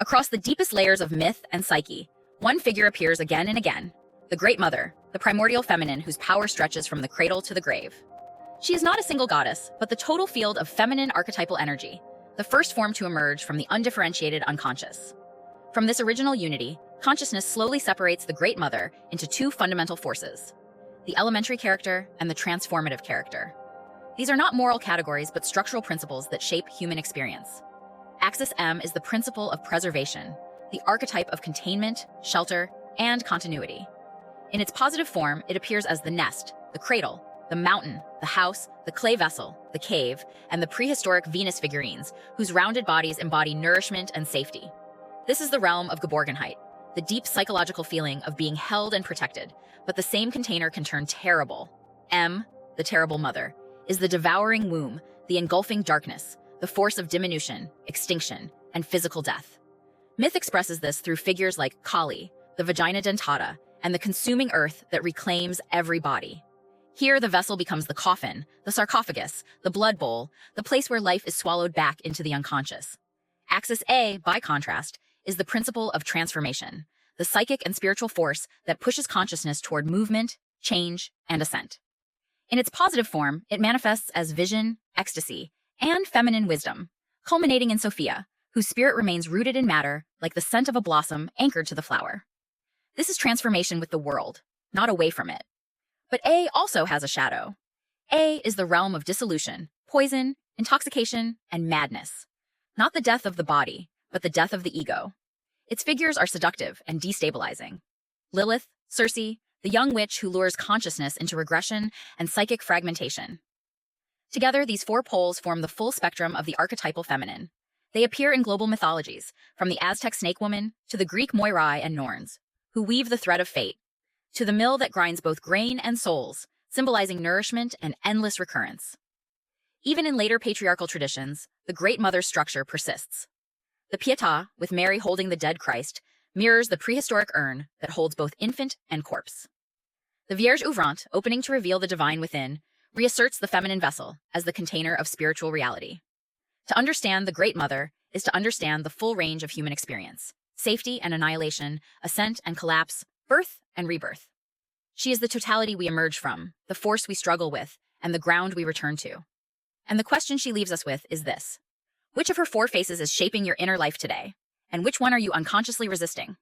Across the deepest layers of myth and psyche, one figure appears again and again, the Great Mother, the primordial feminine whose power stretches from the cradle to the grave. She is not a single goddess, but the total field of feminine archetypal energy, the first form to emerge from the undifferentiated unconscious. From this original unity, consciousness slowly separates the Great Mother into two fundamental forces, the elementary character and the transformative character. These are not moral categories, but structural principles that shape human experience. Axis M is the principle of preservation, the archetype of containment, shelter, and continuity. In its positive form, it appears as the nest, the cradle, the mountain, the house, the clay vessel, the cave, and the prehistoric Venus figurines, whose rounded bodies embody nourishment and safety. This is the realm of Geborgenheit, the deep psychological feeling of being held and protected, but the same container can turn terrible. M, the terrible mother, is the devouring womb, the engulfing darkness, the force of diminution, extinction, and physical death. Myth expresses this through figures like Kali, the vagina dentata, and the consuming earth that reclaims every body. Here, the vessel becomes the coffin, the sarcophagus, the blood bowl, the place where life is swallowed back into the unconscious. Axis A, by contrast, is the principle of transformation, the psychic and spiritual force that pushes consciousness toward movement, change, and ascent. In its positive form, it manifests as vision, ecstasy, and feminine wisdom, culminating in Sophia, whose spirit remains rooted in matter, like the scent of a blossom anchored to the flower. This is transformation with the world, not away from it. But A also has a shadow. A is the realm of dissolution, poison, intoxication, and madness. Not the death of the body, but the death of the ego. Its figures are seductive and destabilizing. Lilith, Circe, the young witch who lures consciousness into regression and psychic fragmentation. Together, these four poles form the full spectrum of the archetypal feminine. They appear in global mythologies, from the Aztec Snake Woman to the Greek Moirai and Norns, who weave the thread of fate, to the mill that grinds both grain and souls, symbolizing nourishment and endless recurrence. Even in later patriarchal traditions, the Great Mother's structure persists. The Pietà, with Mary holding the dead Christ, mirrors the prehistoric urn that holds both infant and corpse. The Vierge ouvrante, opening to reveal the divine within, reasserts the feminine vessel as the container of spiritual reality. To understand the Great Mother is to understand the full range of human experience, safety and annihilation, ascent and collapse, birth and rebirth. She is the totality we emerge from, the force we struggle with, and the ground we return to. And the question she leaves us with is this: which of her four faces is shaping your inner life today? And which one are you unconsciously resisting?